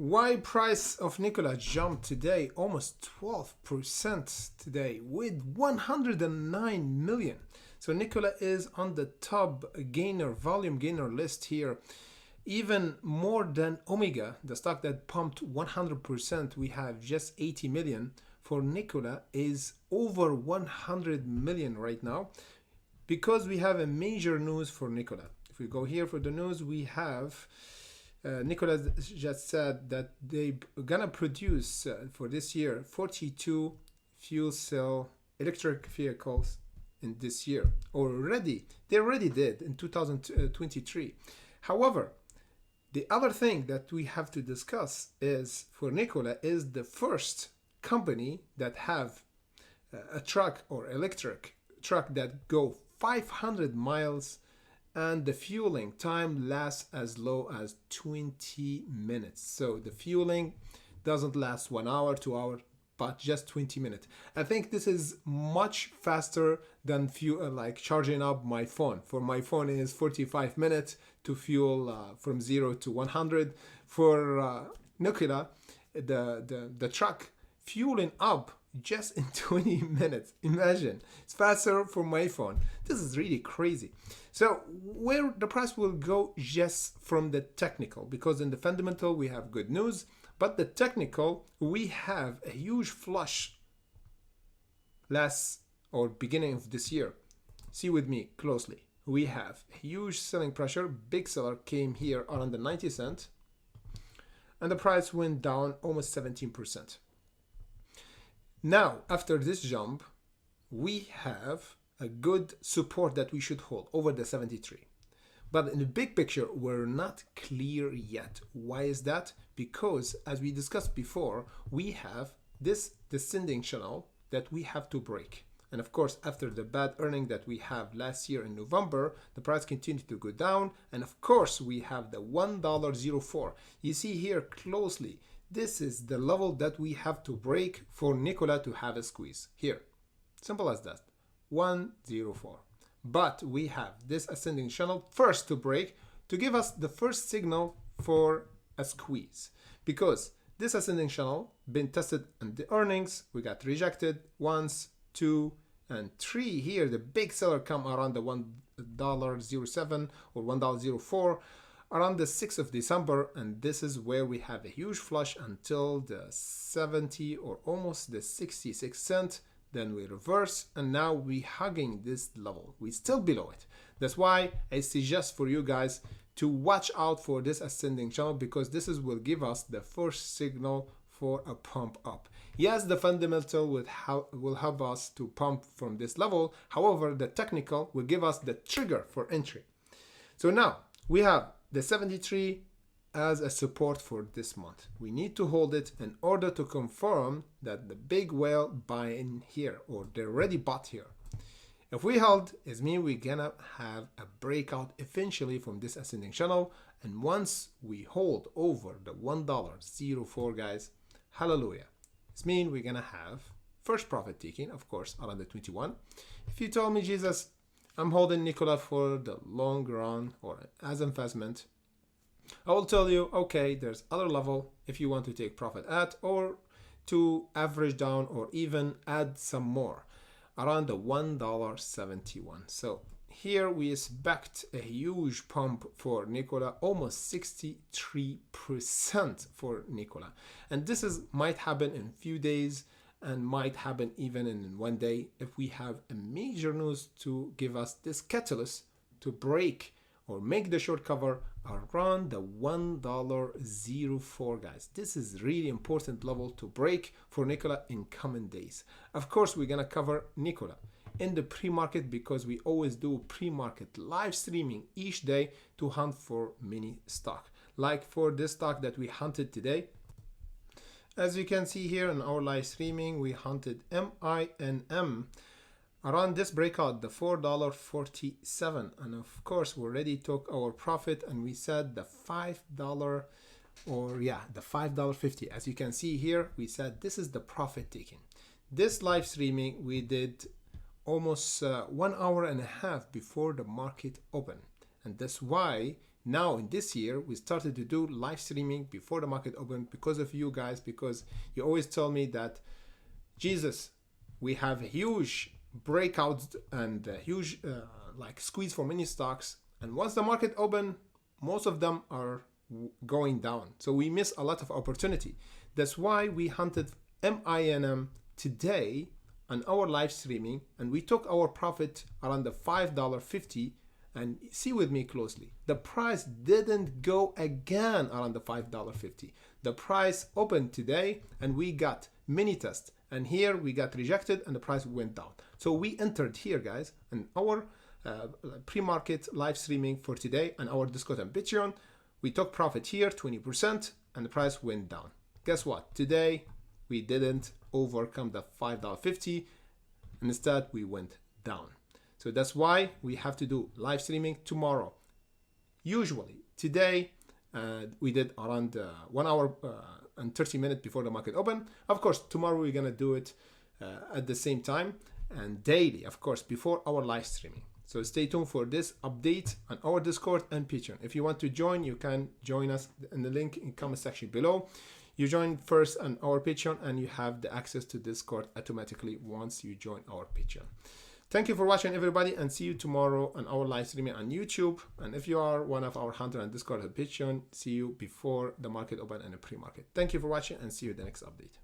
Why price of Nikola jumped today almost 12% today with 109 million. So Nikola is on the top volume gainer list here, even more than Omega, the stock that pumped 100%. We have just 80 million. For Nikola is over 100 million right now, because we have a major news for Nikola. If we go here for the news, we have Nikola just said that they're gonna produce for this year 42 fuel cell electric vehicles in this year. They already did in 2023. However, the other thing that we have to discuss is for Nikola is the first company that have a truck or electric truck that go 500 miles and the fueling time lasts as low as 20 minutes. So the fueling doesn't last 1 hour, 2 hours, but just 20 minutes. I think this is much faster than like charging up my phone. For my phone is 45 minutes to fuel from 0 to 100. For Nikola, the truck fueling up just in 20 minutes. Imagine, it's faster for my phone. This is really crazy. So where the price will go just from the technical, because in the fundamental we have good news, but the technical we have a huge flush beginning of this year. See with me closely. We have a huge selling pressure. Big seller came here around the 90 cents and the price went down almost 17%. Now, after this jump, we have a good support that we should hold over the 73. But in the big picture, we're not clear yet. Why is that? Because as we discussed before, we have this descending channel that we have to break. And of course, after the bad earning that we have last year in November, the price continued to go down. And of course, we have the $1.04. You see here closely, this is the level that we have to break for Nikola to have a squeeze. Here, simple as that, 104. But we have this ascending channel first to break to give us the first signal for a squeeze. Because this ascending channel been tested in the earnings, we got rejected once, 2, and 3. Here, the big seller come around the $1.07 or $1.04. around the 6th of December, and this is where we have a huge flush until the 70 or almost the 66 cent. Then we reverse, and now we hugging this level. We still below it. That's why I suggest for you guys to watch out for this ascending channel, because this will give us the first signal for a pump up. Yes, the fundamental will help us to pump from this level. However, the technical will give us the trigger for entry. So now we have the 73 as a support for this month. We need to hold it in order to confirm that the big whale buy in here, or they already bought here. If we hold, it means we're gonna have a breakout eventually from this ascending channel. And once we hold over the $1.04, guys, hallelujah. It means we're gonna have first profit taking, of course, around the 21. If you told me, Jesus, I'm holding Nikola for the long run or as investment, I will tell you, okay, there's other level if you want to take profit at, or to average down, or even add some more around the $1.71. So here we expect a huge pump for Nikola, almost 63% for Nikola. And this might happen in a few days, and might happen even in 1 day if we have a major news to give us this catalyst to break or make the short cover around the $1.04, guys. This is really important level to break for Nikola in coming days. Of course, we're gonna cover Nikola in the pre-market, because we always do pre-market live streaming each day to hunt for mini stock. Like for this stock that we hunted today, as you can see here in our live streaming, we hunted MINM around this breakout, the $4.47. And of course, we already took our profit and we said the $5 the $5.50. As you can see here, we said this is the profit taking. This live streaming we did almost 1 hour and a half before the market opened. And that's why Now in this year, we started to do live streaming before the market opened because of you guys, because you always tell me that, Jesus, we have a huge breakouts and a huge like squeeze for many stocks. And once the market open, most of them are going down. So we miss a lot of opportunity. That's why we hunted MINM today on our live streaming, and we took our profit around the $5.50. And see with me closely, the price didn't go again around the $5.50. The price opened today and we got mini test, and here we got rejected and the price went down. So we entered here, guys, and our pre-market live streaming for today and our Discord and Patreon, we took profit here 20% and the price went down. Guess what? Today we didn't overcome the $5.50 and instead we went down. So that's why we have to do live streaming tomorrow. Usually today we did around 1 hour and 30 minutes before the market open. Of course, tomorrow we're gonna do it at the same time and daily, of course, before our live streaming. So stay tuned for this update on our Discord and Patreon. If you want to join, you can join us in the link in the comment section below. You join first on our Patreon and you have the access to Discord automatically once you join our Patreon. Thank you for watching, everybody, and see you tomorrow on our live streaming on YouTube. And if you are one of our hunter on Discord and Patreon, see you before the market open and the pre-market. Thank you for watching and see you in the next update.